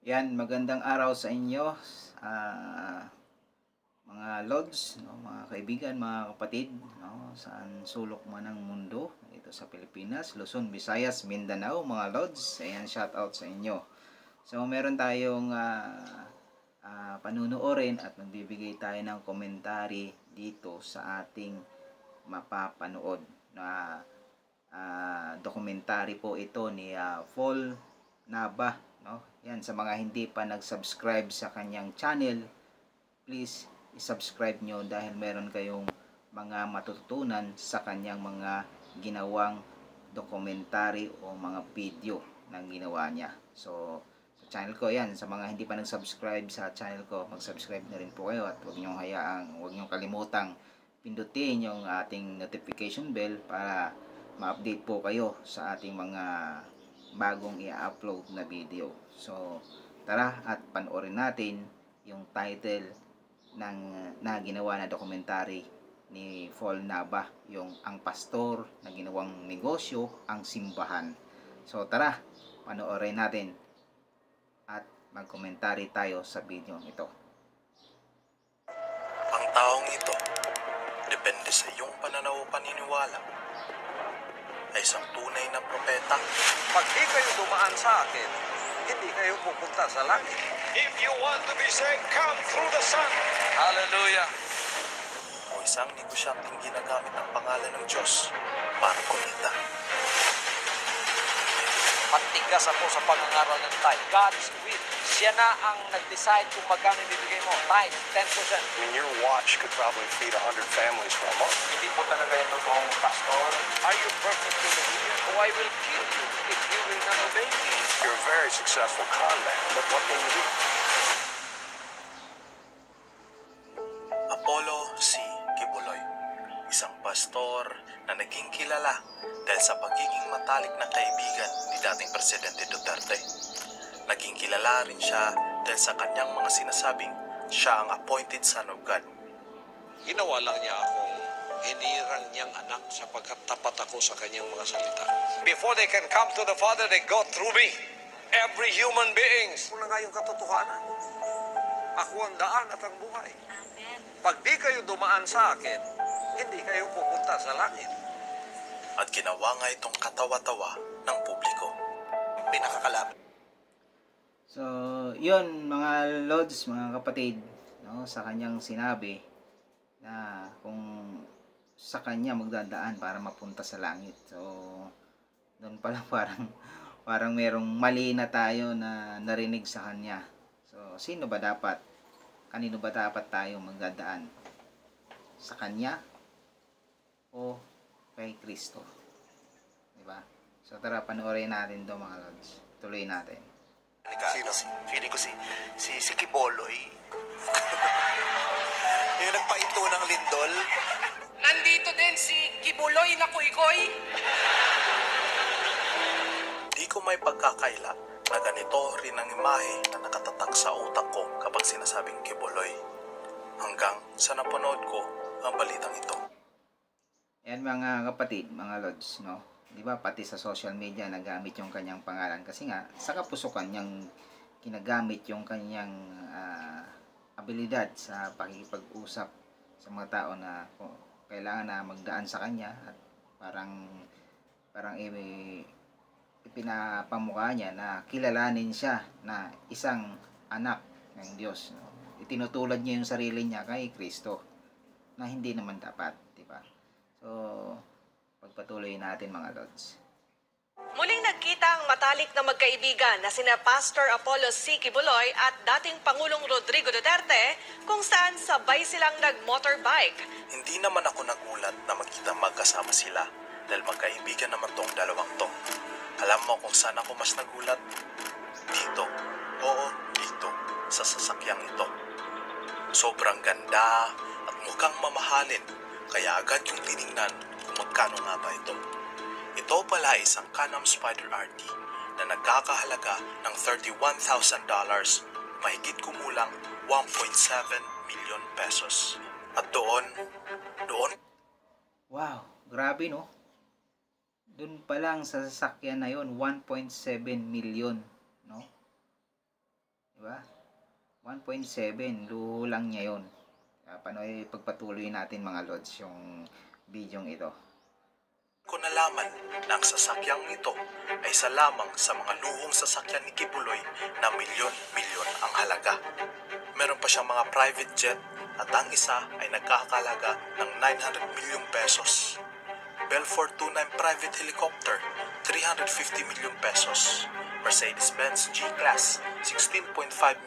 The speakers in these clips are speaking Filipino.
Yan, magandang araw sa inyo, ah, mga lods, no, mga kaibigan, mga kapatid, no, saan sulok man ng mundo, ito sa Pilipinas, Luzon, Visayas, Mindanao, mga lods. Ayan, shout out sa inyo. So, meron tayong panunuorin at magbibigay tayo ng komentary dito sa ating mapapanood na dokumentary po ito ni Paul Naba, no? Yan, sa mga hindi pa nag-subscribe sa kanyang channel, please i-subscribe nyo dahil meron kayong mga matututunan sa kanyang mga ginawang dokumentary o mga video na ginawa niya. So, sa channel ko yan, sa mga hindi pa nag-subscribe sa channel ko, mag-subscribe na rin po kayo at huwag niyong kalimutang pindutin yung ating notification bell para ma-update po kayo sa ating mga bagong i-upload na video. So, tara at panoorin natin yung title ng na ginawa na dokumentary ni Paul Naba, yung Ang Pastor na ginawang negosyo, ang simbahan. So, tara, panoorin natin at mag-commentary tayo sa video ito. Ang taong ito, depende sa iyong pananaw o paniniwala, ay isang tunay na propeta. Pag di kayo dumaan sa akin, hindi kayo pupunta sa langit. If you want to be saved, come through the Son. Hallelujah! O isang negosyanteng ginagamit ang pangalan ng Diyos para kumita. Matigas ako sa pangangaral ng tithe. God is with. Siya na ang nag-decide kung magkano ibibigay mo. Tithe, 10%. I mean, your watch could probably feed 100 families for a month. Hindi po talaga ito toong pastor. Are you perfectly obedient? Oh, I will kill you if you will not obey me. You're a very successful con man, but what can you do? Apollo C. Kibuloy, isang pastor na naging kilala dahil sa pagiging matalik na kaibigan ni dating Presidente Duterte. Naging kilala rin siya dahil sa kanyang mga sinasabing siya ang appointed son of God. Ginawa lang niya akong hinirang niyang anak sapagkat tapat ako sa kanyang mga salita. Before they can come to the Father, they go through me. Every human being. Kung na nga yung katotohanan, ako ang daan at ang buhay. Pag di kayo dumaan sa akin, hindi kayo pupunta sa langit. At ginawa nga itong katawa-tawa ng publiko. Pinakakalapit. So, yun mga lods, mga kapatid, no, sa kanyang sinabi na kung sa kanya magdadaan para mapunta sa langit. So, doon pa lang parang merong mali na tayo na narinig sa kanya. So, kanino ba dapat tayo magdadaan? Sa kanya o kay Kristo? Diba? So, tara, panoorin natin to mga lods. Tuloy natin. Sino? Feeling ko si Kiboloy. Yung nagpainto ng lindol. Nandito din si Kibuloy na Kuy-Koy. Di ko may pagkakaila na ganito rin ang imahe na nakatatak sa utak ko kapag sinasabing Kiboloy. Hanggang sa napanood ko ang balitang ito. Yan mga kapatid, mga lods, no? Di ba pati sa social media nagamit yung kanyang pangalan kasi nga sa kapusukan niyang ginagamit yung kanyang abilidad sa pakikipag-usap sa mga tao na kailangan na magdaan sa kanya at parang ipinapamukha niya na kilalanin siya na isang anak ng Diyos, no? Itinutulad niya yung sarili niya kay Kristo na hindi naman dapat, di ba? So, pagpatuloy natin mga lods. Muling nagkita ang matalik na magkaibigan na sina Pastor Apollo C. Kibuloy at dating Pangulong Rodrigo Duterte kung saan sabay silang nag-motorbike. Hindi naman ako nagulat na magkita magkasama sila dahil magkaibigan naman tong dalawang to. Alam mo kung saan ako mas nagulat? Dito. Oo, dito. Sa sasakyang ito. Sobrang ganda at mukhang mamahalin. Kaya agad yung tiningnan kung magkano nga ba ito. Ito pala isang Can-Am Spyder RT na nagkakahalaga ng $31,000, mahigit kumulang 1.7 million pesos. At doon... Wow, grabe no? Doon pa lang sa sasakyan na yon 1.7 million, no? 1.7, luho lang niya yun. Pagpatuloy natin mga lods yung video ito. Ko nalaman na ang sasakyang ito ay isa lamang sa mga luhong sasakyan ni Kibuloy na milyon-milyon ang halaga. Meron pa siyang mga private jet at ang isa ay nagkakalaga ng 900 milyong pesos. Bell 429 private helicopter, 350 milyong pesos. Mercedes-Benz G-Class, 16.5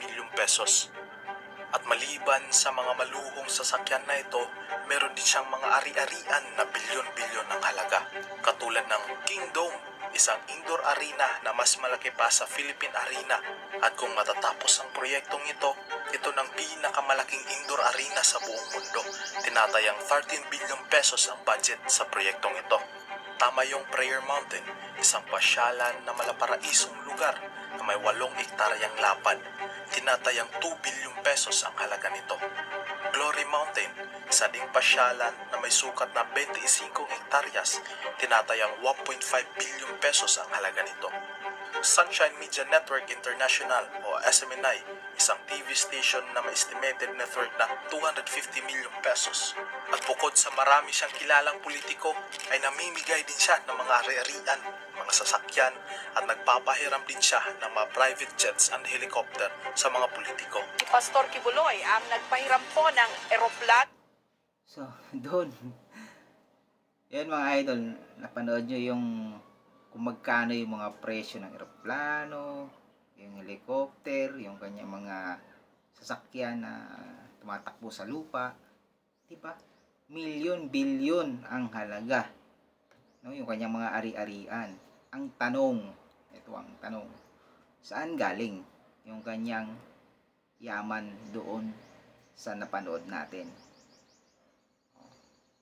milyong pesos. At maliban sa mga maluhong sasakyan na ito, meron din siyang mga ari-arian na bilyon-bilyon ang halaga. Katulad ng Kingdom, isang indoor arena na mas malaki pa sa Philippine Arena. At kung matatapos ang proyektong ito, ito ng pinakamalaking indoor arena sa buong mundo. Tinatayang 13 billion pesos ang budget sa proyektong ito. Tama yung Prayer Mountain, isang pasyalan na malaparaisong lugar na may 8 hektaryang lapad. Tinatayang 2 billion pesos ang halaga nito. Glory Mountain, isa ding pasyalan na may sukat na 25 hektaryas. Tinatayang 1.5 billion pesos ang halaga nito. Sunshine Media Network International o SMNI, isang TV station na may estimated net worth na 250 million pesos. At bukod sa marami siyang kilalang politiko, ay namimigay din siya ng mga ari-arian, mga sasakyan, at nagpapahiram din siya ng mga private jets and helicopter sa mga politiko. Si Pastor Kibuloy ang nagpahiram po ng eroplan. So, doon. Yan mga idol, napanood nyo yung kung magkano yung mga presyo ng eroplano, yung helicopter, yung kanyang mga sasakyan na tumatakbo sa lupa. Diba? Milyon, bilyon ang halaga. No, yung kanyang mga ari-arian. Ang tanong, ito ang tanong, saan galing yung kanyang yaman doon sa napanood natin?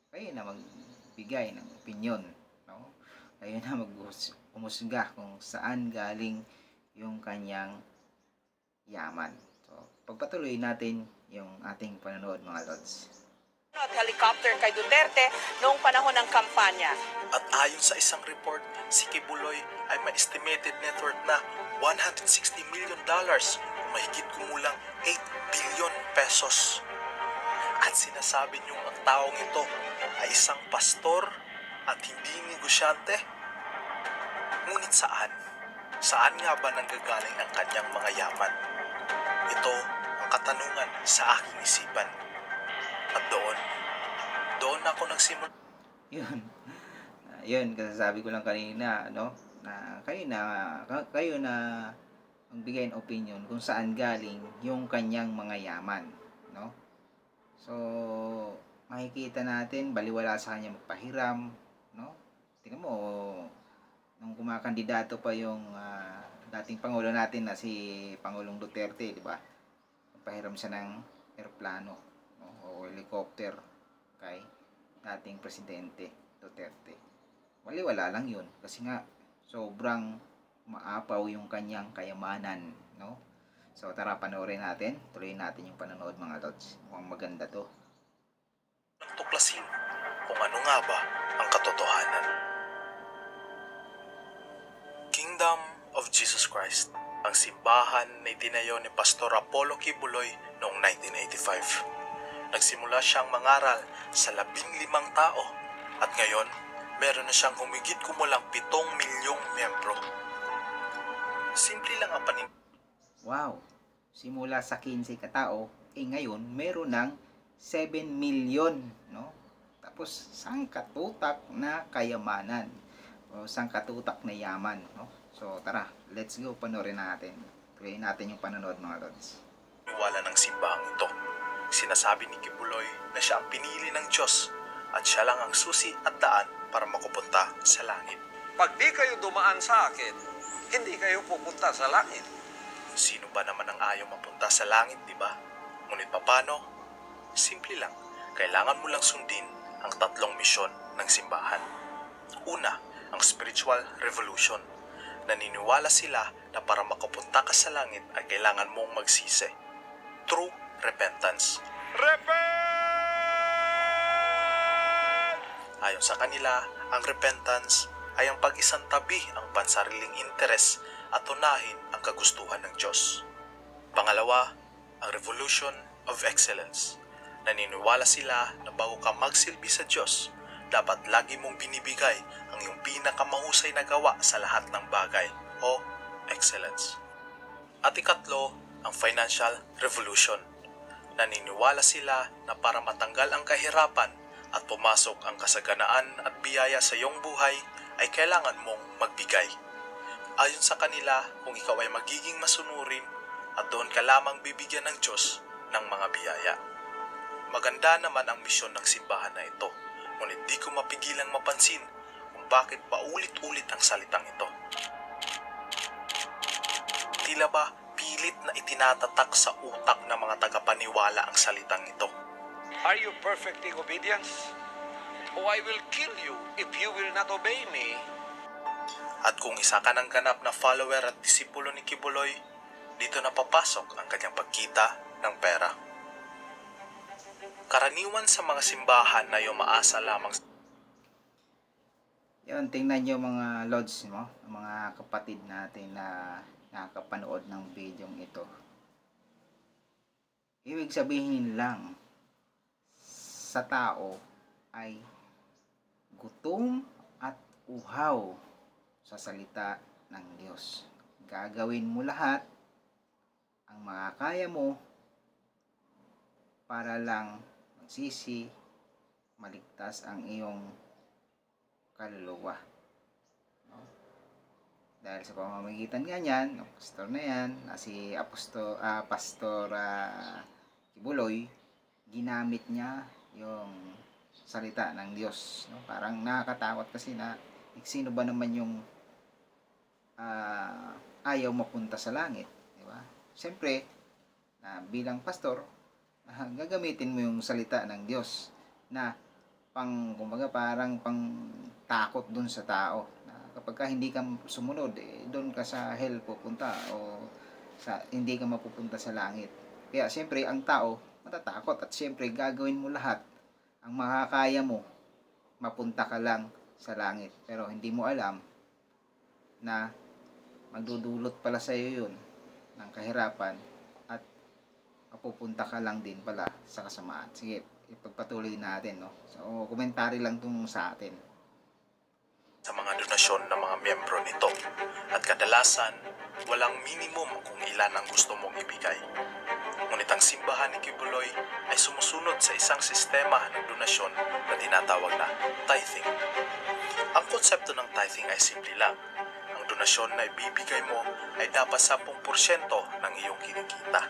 Kayo na magbigay ng opinion. No? Kayo na umusga kung saan galing yung kanyang yaman. So, pagpatuloy natin yung ating panonood mga lods. At helicopter kay Duterte noong panahon ng kampanya. At ayon sa isang report, si Kibuloy ay may estimated net worth na $160 million o mahigit kumulang 8 billion pesos. At sinasabi niyong ang taong ito ay isang pastor at hindi negosyante? Ngunit saan? Saan nga ba nanggagaling ang kanyang mga yaman? Ito ang katanungan sa aking isipan. At doon ako nagsimula. Yun, kasi sabi ko lang kanina, no? Na kayo na magbigay ng opinion kung saan galing yung kanyang mga yaman, no? So, makikita natin, baliwala sa kanya magpahiram, no? Tingnan mo, nung kumakandidato pa yung dating Pangulo natin na si Pangulong Duterte, di ba? Magpahiram siya ng eroplano, no? O helicopter kay dating Presidente Duterte. Baliwala lang yun, kasi nga, sobrang maapaw yung kanyang kayamanan, no? So, tara, panoorin natin. Tuloy natin yung panonood mga lods. Mukhang maganda to. Tuklasin kung ano nga ba ang katotohanan. Kingdom of Jesus Christ, ang simbahan na itinayo ni Pastor Apollo Kibuloy noong 1985. Nagsimula siyang mangaral sa 15 tao at ngayon, meron na siyang humigit kumulang 7 milyong miyembro. Simple lang ang Wow! Simula sa 15 katao, ngayon meron ng 7 million, no? Tapos sangkatutak na kayamanan o sangkatutak na yaman, no? So tara, let's go, panoorin natin. Tuloy natin yung panonood mga lods. Wala ng simbahang ito. Sinasabi ni Kibuloy na siya ang pinili ng Diyos at siya lang ang susi at daan para makupunta sa langit. Pag di kayo dumaan sa akin, hindi kayo pupunta sa langit. Sino ba naman ang ayaw mapunta sa langit, di ba? Ngunit paano? Simple lang. Kailangan mo lang sundin ang 3 misyon ng simbahan. Una, ang spiritual revolution. Naniniwala sila na para makapunta ka sa langit ay kailangan mong magsisi. True repentance. Ayon sa kanila, ang repentance ay ang pag-isantabi ang pansariling interes at unahin ang kagustuhan ng Diyos. Pangalawa, ang Revolution of Excellence. Naniniwala sila na bago ka magsilbi sa Diyos, dapat lagi mong binibigay ang iyong pinakamahusay na gawa sa lahat ng bagay o excellence. At ikatlo, ang Financial Revolution. Naniniwala sila na para matanggal ang kahirapan at pumasok ang kasaganaan at biyaya sa iyong buhay ay kailangan mong magbigay. Ayon sa kanila, kung ikaw ay magiging masunurin at doon ka lamang bibigyan ng Diyos ng mga biyaya. Maganda naman ang misyon ng simbahan na ito, ngunit di ko mapigilang mapansin kung bakit paulit-ulit ang salitang ito. Tila ba pilit na itinatatak sa utak ng mga tagapaniwala ang salitang ito? Are you perfectly obedient? O I will kill you if you will not obey me. At kung isa ka ng ganap na follower at disipulo ni Kibuloy, dito na papasok ang kanyang pagkita ng pera. Karaniwan sa mga simbahan na umaasa lamang. Yun, tingnan nyo mga lods mo, mga kapatid natin na nakakapanood ng videong ito. Ibig sabihin lang, sa tao ay gutom at uhaw sa salita ng Diyos. Gagawin mo lahat ang makakaya mo para lang magsisi, maligtas ang iyong kaluluwa. No? Dahil sa pamamagitan ganyan, ng pastor na yan, si Pastor Kibuloy, ginamit niya yung salita ng Diyos. No? Parang nakakatakot kasi na sino ba naman yung ayaw mapunta sa langit, di ba? Siyempre, bilang pastor, gagamitin mo yung salita ng Diyos na kumbaga parang pang takot dun sa tao. Na kapag ka hindi ka sumunod, doon ka sa hell pupunta o hindi ka mapupunta sa langit. Kaya siyempre, ang tao matatakot at siyempre gagawin mo lahat ang makakaya mo, mapunta ka lang sa langit. Pero hindi mo alam na magdudulot pala sa iyo yun ng kahirapan at mapupunta ka lang din pala sa kasamaan. Sige, ipagpatuloy natin, no? So, komentary lang itong sa atin. Sa mga donasyon ng mga miyembro nito at kadalasan, walang minimum kung ilan ang gusto mong ibigay. Ngunit ang simbahan ni Kibuloy ay sumusunod sa isang sistema ng donasyon na tinatawag na tithing. Ang konsepto ng tithing ay simple lang. Ang donasyon na ibibigay mo ay dapat 10% ng iyong kinikita.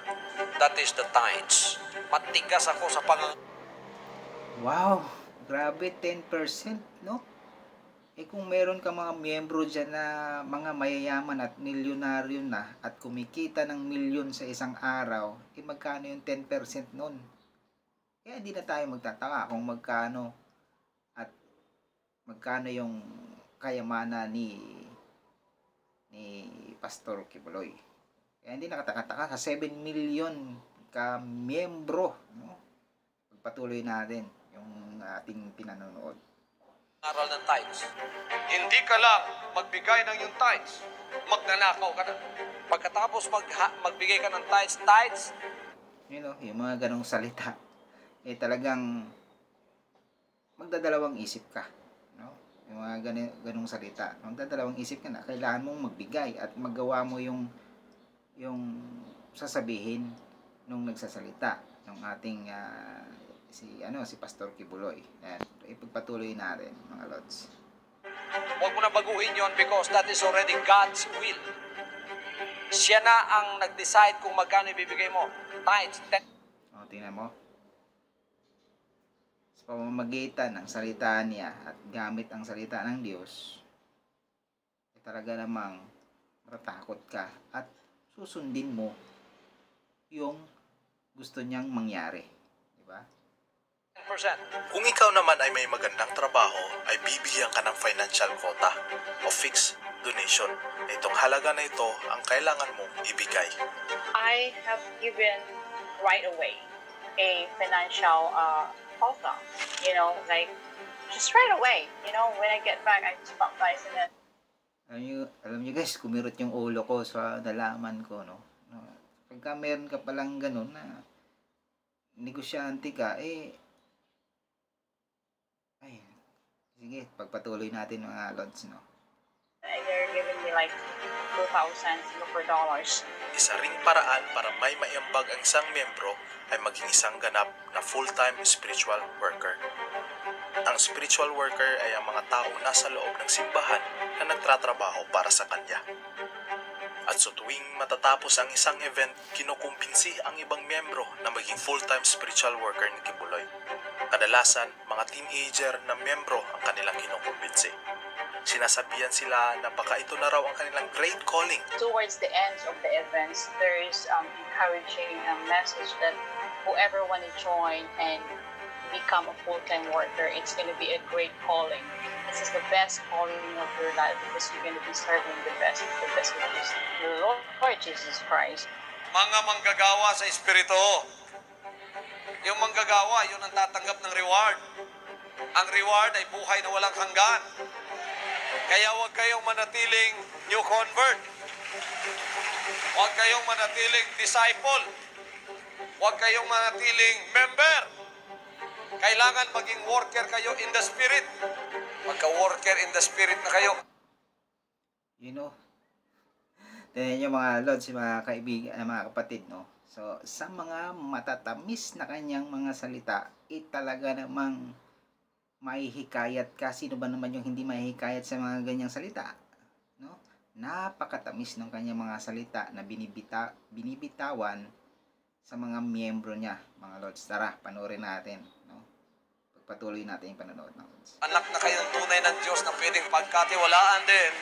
That is the tithes. Matigas ako sa Wow! Grabe, 10%, no? Kung meron ka mga miyembro dyan na mga mayayaman at milyonaryo na at kumikita ng milyon sa isang araw, magkano yung 10% nun? Kaya hindi na tayo magtataka kung magkano yung kayamanan ni Pastor Kibuloy. Kaya hindi nakataka-taka sa 7 million ka miyembro, no? Pagpatuloy natin yung ating pinanonood. aral ng tithes. Hindi ka lang magbigay ng yung tithes, magnanakaw ka na. Pagkatapos magbigay ka ng tithes, yung mga ganong salita, talagang magdadalawang isip ka. No? Yung mga ganong salita, magdadalawang isip ka na, kailangan mong magbigay at magawa mo yung sasabihin nung nagsasalita, ng ating si Pastor Kibuloy. Ayan, ipagpatuloy natin, mga lods. huwag mo na baguhin yon because that is already God's will. Siya na ang nag-decide kung magkano ibibigay mo. Tithes. Tingnan mo. Sa pamamagitan ng salita niya at gamit ang salita ng Diyos, talaga namang matatakot ka at susundin mo yung gusto niyang mangyari. Diba? 10%. Kung ikaw naman ay may magandang trabaho, ay bibigyan ka ng financial quota o fixed donation. Itong halaga na ito ang kailangan mong ibigay. I have given right away a financial quota, like just right away. When I get back, I just baptize in it. Alam niyo guys, kumirot yung ulo ko sa nalaman ko, no? Pagka meron ka palang ganun na negosyante ka, ay, sige, pagpatuloy natin mga lods, no? They're giving me like 2,000 Singapore dollars. Isa ring paraan para may maiambag ang isang miyembro ay maging isang ganap na full-time spiritual worker. Ang spiritual worker ay ang mga taong nasa loob ng simbahan na nagtratrabaho para sa kanya. At sa tuwing matatapos ang isang event, kinukumbinsi ang ibang miyembro na maging full-time spiritual worker ni Kibuloy. Kadalasan, mga teenager na miyembro ang kanilang kinukumbinsi. Sinasabihan sila na baka ito na raw ang kanilang great calling. Towards the end of the events, there's encouraging a message that whoever want to join and become a full-time worker, it's going to be a great calling. This is the best calling of your life because you're going to be serving the best which is the Lord Jesus Christ. Mga manggagawa sa Espiritu. Yung manggagawa, yun ang tatanggap ng reward. Ang reward ay buhay na walang hanggan. Kaya huwag kayong manatiling new convert. Huwag kayong manatiling disciple. Huwag kayong manatiling member. Kailangan maging worker kayo in the Spirit. Pagka-worker in the Spirit na kayo. You know, tingnan nyo mga lods, mga kaibigan, mga kapatid, no? So, sa mga matatamis na kanyang mga salita, talaga namang mahihikayat ka. Sino ba naman yung hindi mahihikayat sa mga ganyang salita? No? Napakatamis ng kanyang mga salita na binibitawan sa mga miyembro niya, mga lods. Tara, panoorin natin. No? Pagpatuloy natin yung panonood ng lods. Anak na kayo ng tunay ng Diyos na pwedeng pagkatiwalaan din.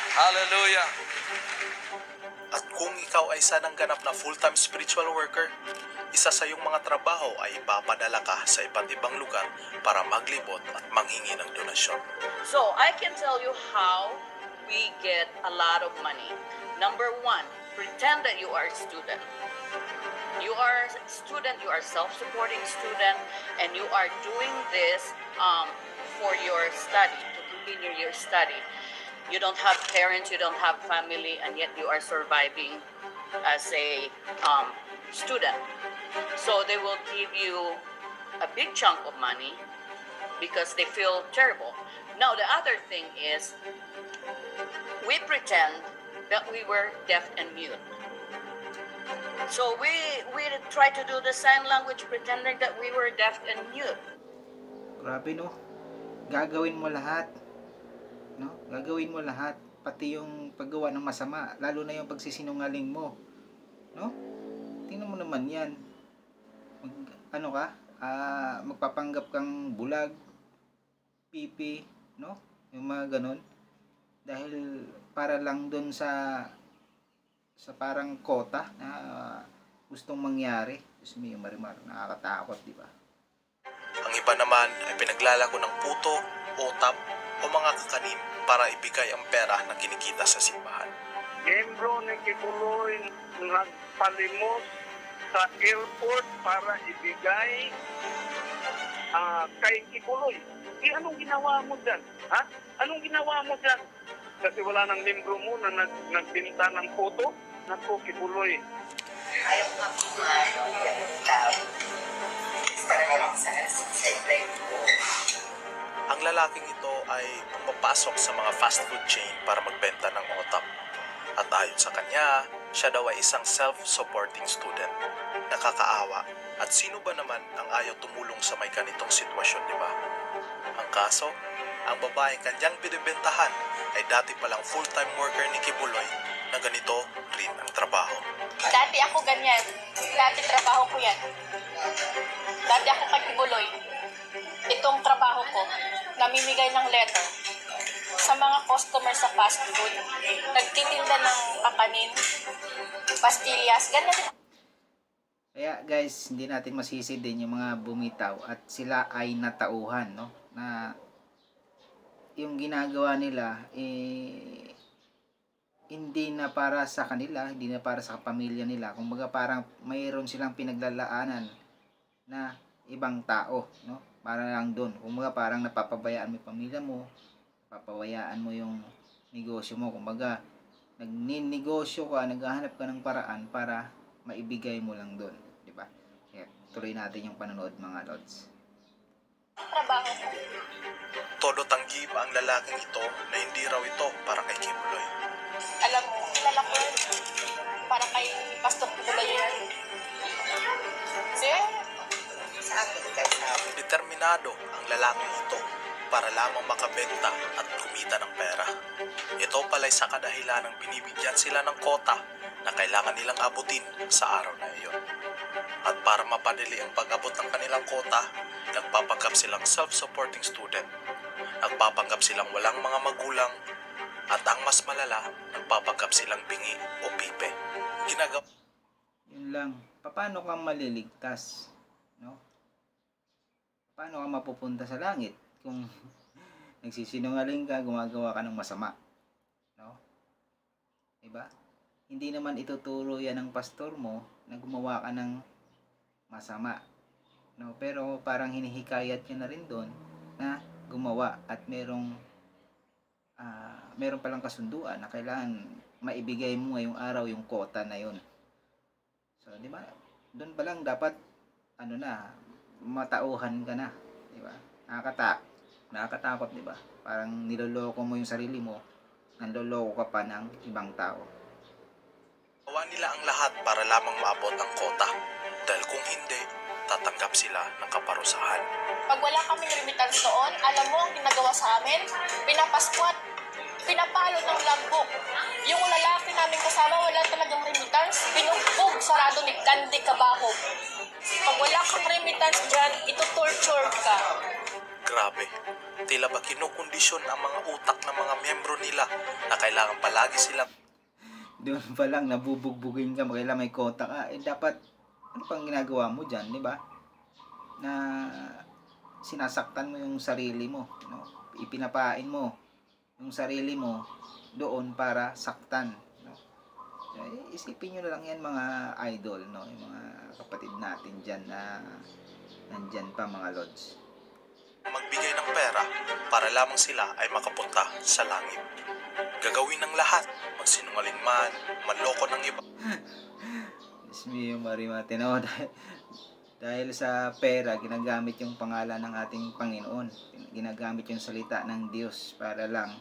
Hallelujah! At kung ikaw ay sanang ganap na full-time spiritual worker, isa sa iyong mga trabaho ay ipapadala ka sa iba't ibang lugar para maglibot at manghingi ng donasyon. So, I can tell you how we get a lot of money. Number one, pretend that you are a student. You are a student, you are a self-supporting student, and you are doing this for your study, to continue your study. You don't have parents, you don't have family, and yet you are surviving as a student. So they will give you a big chunk of money because they feel terrible. Now, the other thing is, we pretend that we were deaf and mute. So we try to do the sign language pretending that we were deaf and mute. Grabe, no? Gagawin mo lahat. No? Gagawin mo lahat, pati yung paggawa ng masama, lalo na yung pagsisinungaling mo. No? Tingnan mo naman 'yan. Magpapanggap kang bulag, pipi, no? Yung mga ganun. Dahil para lang doon sa parang kota na gustong mangyari. Diyos mo, Marimar, nakakatakot, di ba? Ang iba naman ay pinaglalako ng puto, utap, o mga kakanim para ibigay ang pera na kinikita sa simbahan. Miyembro ni Kibuloy nagpalimos sa airport para ibigay kay Kibuloy. Anong ginawa mo dyan? Ha? Anong ginawa mo dyan? Kasi wala nang miyembro mo na nagbinta ng photo. Naku, Kibuloy. Ang lalaking ito ay pumapasok sa mga fast food chain para magbenta ng otap. At ayon sa kanya, siya daw ay isang self-supporting student. Nakakaawa. At sino ba naman ang ayaw tumulong sa may ganitong sitwasyon, di ba? Ang kaso, ang babaeng kanyang binibentahan ay dati palang full-time worker ni Kibuloy na ganito rin ang trabaho. Dati ako ganyan. Dati trabaho ko yan. Dati ako kay Kibuloy. Itong trabaho ko, namimigay ng letter sa mga customer sa fast food. Nagtitinda ng kakanin, pastillas, ganyan. Kaya guys, hindi natin masisi din yung mga bumitaw at sila ay natauhan, no? Na yung ginagawa nila hindi na para sa kanila, hindi na para sa pamilya nila. Kumbaga parang mayroon silang pinaglalaanan na ibang tao, no? Para lang doon. Kumbaga parang napapabayaan mo yung pamilya mo, napapabayaan mo yung negosyo mo. Kumbaga nagninegosyo ka, naghahanap ka ng paraan para maibigay mo lang doon, di ba? Kaya tuloy natin yung panonood mga lods. Trabaho ko. Todo tanggi pa ang lalaking ito na hindi raw ito para kay Kibuloy. Alam mo, kilala ko yun. Para kay Pastor Kibuloy yan. Sa akin, Determinado ang lalaking ito para lamang makabenta at kumita ng pera. Ito pala'y sa kadahilan ng binibigyan sila ng kota na kailangan nilang abutin sa araw na iyon. At para mapadali ang pag-abot ng kanilang kota, nagpapanggap silang self-supporting student. Nagpapanggap silang walang mga magulang, at ang mas malala, nagpapanggap silang bingi o pipe. Yun lang. Paano ka maliligtas? No? Paano ka mapupunta sa langit kung nagsisinungaling ka, gumagawa ka ng masama? No? Diba? Hindi naman ituturo yan ng pastor mo na gumawa ka ng masama. No? Pero parang hinihikayat ka na rin doon na gumawa at merong palang kasunduan na kailangan maibigay mo ngayong araw yung kota na yun. So, di ba? Doon pa lang dapat matauhan ka na, di ba? Nakakatakot, di ba? Parang niloloko mo yung sarili mo, nanloloko ka pa ng ibang tao. Gawa nila ang lahat para lamang maabot ang kota. Dahil kung hindi, tatanggap sila ng kaparusahan. Pag wala kaming remittance doon, alam mo ang ginagawa sa amin? Pinapaskwat, pinapalo ng logbook. Yung lalaki namin kasama, wala talagang remittance. Pinugbog, sarado ni Candy Cabajo. Pag wala kang remittance dyan, ito-torture ka. Grabe, tila ba kinukondisyon ang mga utak ng mga miyembro nila na kailangan palagi silang... Doon pa lang nabubugbugin ka, kailangan may kota ka. Dapat, ano pang ginagawa mo dyan, di ba? Na sinasaktan mo yung sarili mo. No? Ipinapain mo yung sarili mo doon para saktan. No? Isipin nyo na lang yan mga idol, no? Yung mga kapatid natin dyan na nandyan pa mga lods. Magbigay ng pera para lamang sila ay makapunta sa langit. Gagawin ng lahat, magsinungaling man, manloko ng iba. Diyos mio, Marimate, no? Dahil sa pera, ginagamit yung pangalan ng ating Panginoon. Ginagamit yung salita ng Diyos para lang,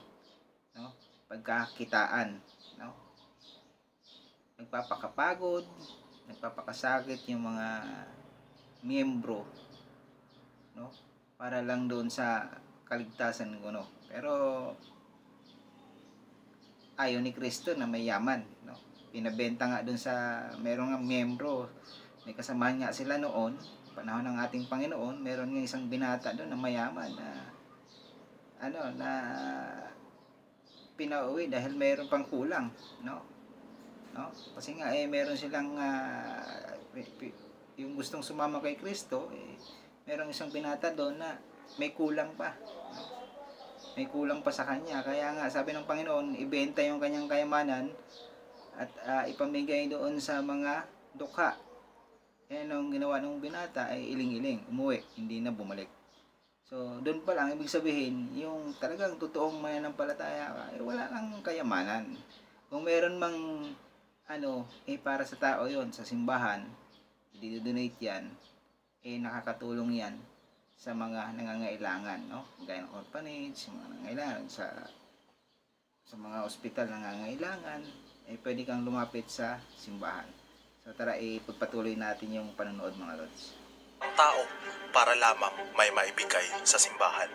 no? Pagkakitaan, no? Nagpapakapagod, nagpapakasakit yung mga miyembro, no? Para lang doon sa kaligtasan ko, no? Pero ayaw ni Kristo na may yaman, no? Pinabenta nga doon sa merong nga miyembro, may kasamahan nga sila noon, panahon ng ating Panginoon, meron nga isang binata doon na mayaman na pinauwi dahil meron pang kulang, no? Kasi nga meron silang yung gustong sumama kay Kristo, merong isang binata doon na may kulang pa, no? May kulang pa sa kanya, kaya nga sabi ng Panginoon, ibenta yung kanyang kayamanan at ipamigay doon sa mga dukha. Ang ginawa ng binata ay iling-iling, umuwi, hindi na bumalik. So doon pa lang ibig sabihin, yung talagang totoong mananampalataya ka, wala kang kayamanan. Kung meron mang para sa tao yon, sa simbahan, i-donate yan, nakakatulong yan sa mga nangangailangan, no? Gaya ng orphanage, mga nangangailangan sa mga ospital nangangailangan, pwede kang lumapit sa simbahan. So tara, ipagpatuloy natin yung panonood mga lods. Ang tao para lamang may maibigay sa simbahan.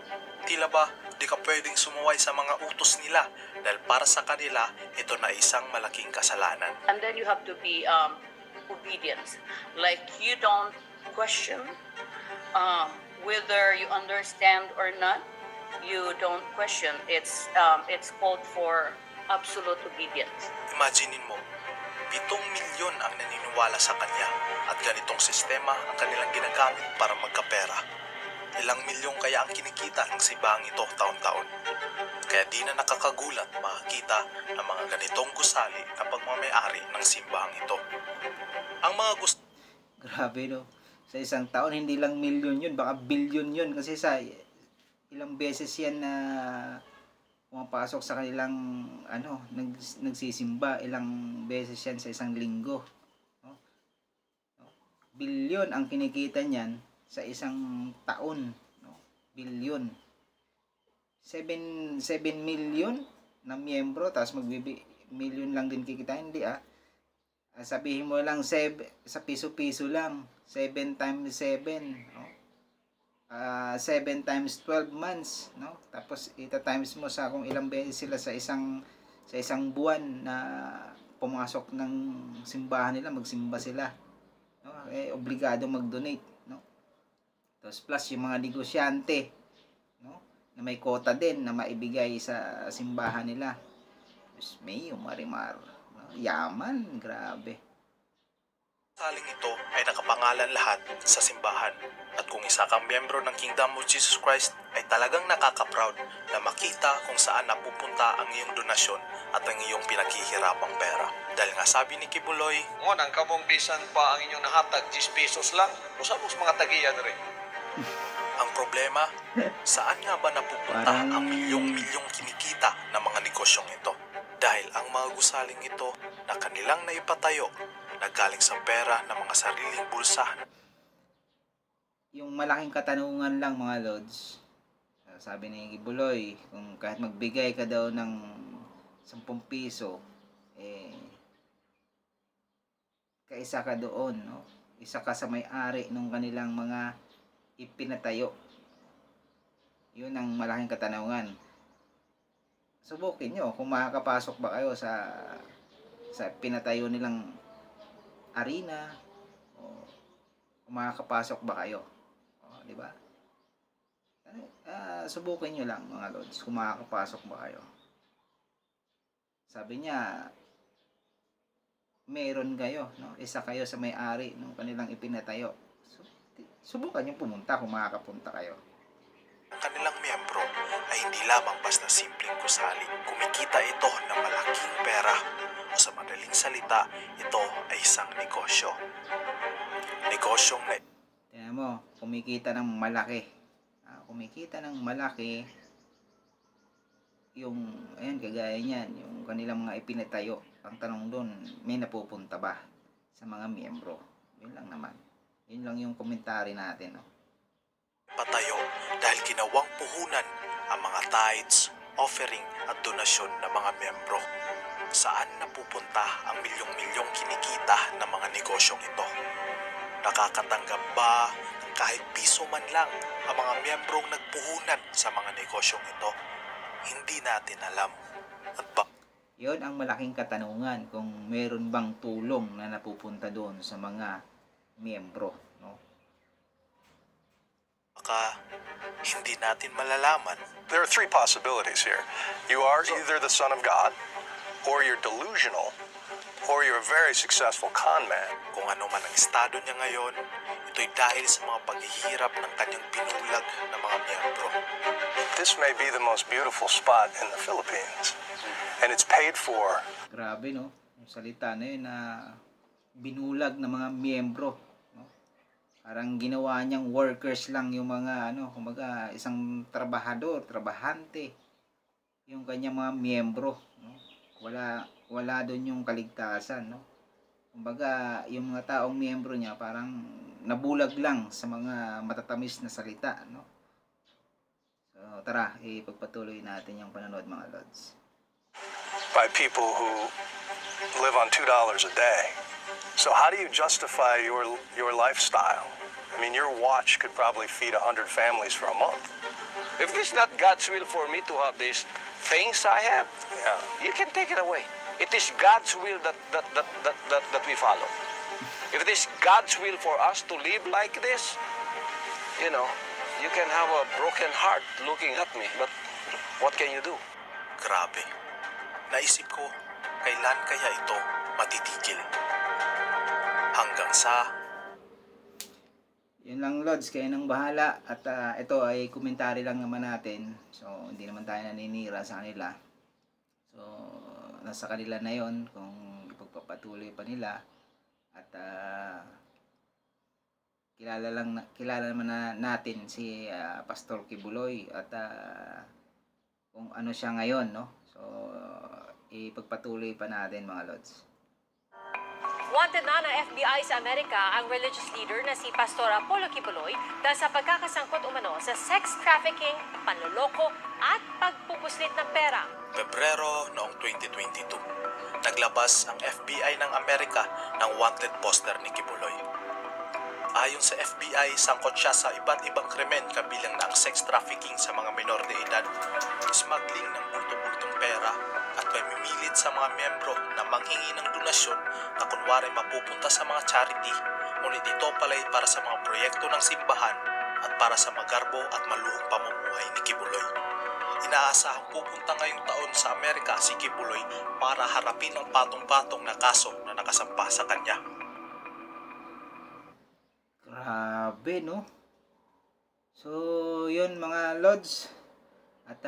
Tila ba di ka pwedeng sumuway sa mga utos nila dahil para sa kanila ito na isang malaking kasalanan. And then you have to be obedient. Like you don't question whether you understand or not. You don't question. It's called for absolute obedience. Imaginin mo, 7 milyon ang naniniwala sa kanya at ganitong sistema ang kanilang ginagamit para magkapera. Ilang milyon kaya ang kinikita ng simbahang ito taon-taon. Kaya di na nakakagulat makakita ng mga ganitong gusali na pagmamayari ng simbahang ito. Ang mga Grabe, no? Sa isang taon, hindi lang milyon yun, baka bilyon yun. Kasi sa ilang beses yan na pumapasok sa kanilang nagsisimba ilang beses yan sa isang linggo. No? Bilyon ang kinikita niyan sa isang taon, no? Bilyon. 7 million na miyembro, tapos million lang din kikita, hindi sabihin mo lang sa piso-piso lang, 7 times 7, no? 7 times 12 months, no? Tapos ita-times mo sa kung ilang beses sila sa isang buwan na pumasok ng simbahan nila, magsimba sila, no? Obligado mag-donate, no? Tapos plus yung mga negosyante, no? Na may quota din na maibigay sa simbahan nila. Tapos may marimar, no? Yaman, grabe. Saling ito ay nakapangalan lahat sa simbahan. At kung isa kang miyembro ng Kingdom of Jesus Christ, ay talagang nakaka-proud na makita kung saan napupunta ang iyong donasyon at ang iyong pinaghihirapang pera. Dahil nga sabi ni Kibuloy, Ngunang kamong bisan pa ang inyong nahatag, 10 pesos lang. Usapos mga tagiyan rin. ang problema, saan nga ba napupunta ang milyong-milyong kinikita ng mga negosyong ito? Dahil ang mga gusaling ito na kanilang naipatayo, naggaling sa pera ng mga sariling bulsa. Yung malaking katanungan lang mga Lods, sabi ni Kibuloy, kung kahit magbigay ka daw ng 10 piso, kaisa ka doon, no? Isa ka sa may-ari ng kanilang mga ipinatayo. Yun ang malaking katanungan. Subukin nyo kung makakapasok ba kayo sa pinatayo nilang arena, o kung makakapasok ba kayo, di ba? Subukin nyo lang mga Lods kung makakapasok ba kayo. Sabi niya, meron kayo, no? Isa kayo sa may-ari ng kanilang ipinatayo. Subukan nyo pumunta kung makakapunta kayo. Ang kanilang miyembro ay hindi lamang basta simpleng gusali. Kumikita ito ng malaking pera. O sa madaling salita, ito ay isang negosyo. Negosyong na... Tingnan mo, kumikita ng malaki. Kumikita ng malaki yung, ayan, kagaya niyan, yung kanilang mga ipinatayo. Ang tanong doon, may napupunta ba sa mga miyembro? Yun lang naman. Yun lang yung komentary natin, no? Patayo dahil ginawang puhunan ang mga tithes, offering at donasyon ng mga miyembro. Saan napupunta ang milyong-milyong kinikita ng mga negosyong ito? Nakakatanggap ba ng kahit piso man lang ang mga miyembrong nagpuhunan sa mga negosyong ito? Hindi natin alam. At yun ang malaking katanungan, kung meron bang tulong na napupunta doon sa mga miyembro, no? Baka hindi natin malalaman. There are three possibilities here. You are either the son of God, or you're delusional, or you're a very successful con man. Kung ano man ang estado niya ngayon, ito'y dahil sa mga paghihirap ng kanyang pinulag na mga miyembro. This may be the most beautiful spot in the Philippines, and it's paid for. Grabe, no? Yung salita na yun na binulag ng mga miyembro, no? Parang ginawa niyang workers lang yung mga, kumbaga, isang trabahante, yung kanyang mga miyembro, no? Wala doon yung kaligtasan, no? Kumbaga, yung mga taong miyembro niya parang nabulag lang sa mga matatamis na salita, no? So, tara, ipagpatuloy natin yung panonood, mga Lods. By people who live on $2 a day. So how do you justify your lifestyle? I mean, your watch could probably feed 100 families for a month. If it's not God's will for me to have these things I have, you can take it away. It is God's will that we follow. If it is God's will for us to live like this, you can have a broken heart looking at me, but what can you do? Grabe. Naisip ko, kailan kaya ito matitigil? Hanggang sa... Yun lang, Lods, kayo nang bahala. At ito ay komentary lang naman natin. So, hindi naman tayo naninira sa kanila. So, nasa kanila na yon kung ipagpapatuloy pa nila. At kilala naman natin si Pastor Kibuloy. At kung ano siya ngayon, no? So, ipagpatuloy pa natin mga lods. Wanted na ng FBI sa Amerika ang religious leader na si Pastor Apollo Kibuloy dahil sa pagkakasangkot umano sa sex trafficking, panloloko at pagpupuslit ng pera. Pebrero noong 2022, naglabas ang FBI ng Amerika ng wanted poster ni Kibuloy. Ayon sa FBI, sangkot siya sa iba't ibang krimen kabilang na ang sex trafficking sa mga minor de edad, smuggling ng bulto-bultong pera, at pamimilit sa mga miyembro na manghingi ng donasyon na kunwari mapupunta sa mga charity, ngunit ito pala'y para sa mga proyekto ng simbahan at para sa magarbo at maluhong pamumuhay ni Kibuloy. Inaasahang pupunta ngayong taon sa Amerika si Kibuloy para harapin ang patong-patong na kaso na nakasampa sa kanya. Grabe, no? So, yun mga lods. At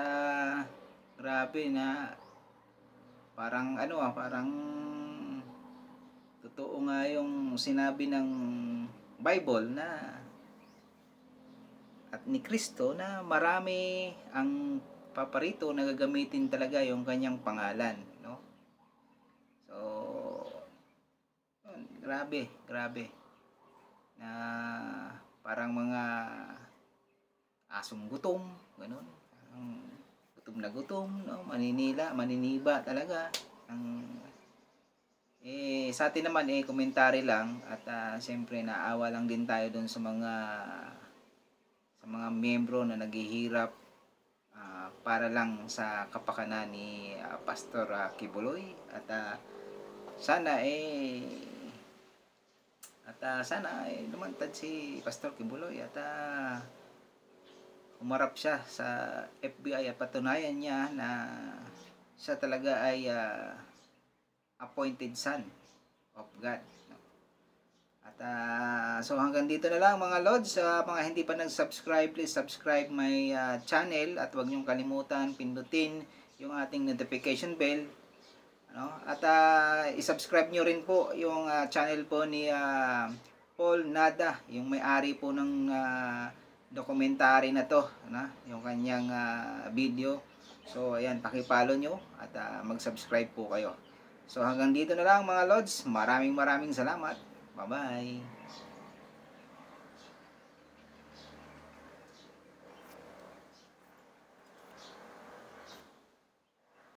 grabe na parang parang totoo nga yung sinabi ng Bible na at ni Kristo na marami ang paparito na gagamitin talaga yung kanyang pangalan, no? So, grabe na parang mga asong gutom, ganun. Gutom na gutom, no? Maniniba talaga. Sa atin naman komentary lang at siyempre naawa lang din tayo doon sa mga miyembro na naghihirap para lang sa kapakanan ni Pastor Kibuloy at sana lumantad si Pastor Kibuloy at umarap siya sa FBI at patunayan niya na siya talaga ay appointed son of God. At so hanggang dito na lang mga lods. Mga hindi pa nag-subscribe, please subscribe my channel at huwag niyong kalimutan pindutin yung ating notification bell, ano? At i-subscribe niyo rin po yung channel po ni Paul Nada, yung may-ari po ng documentary na to, yung kanyang video. So ayan, paki-follow nyo at mag-subscribe po kayo. So hanggang dito na lang mga lods. Maraming salamat. Bye-bye.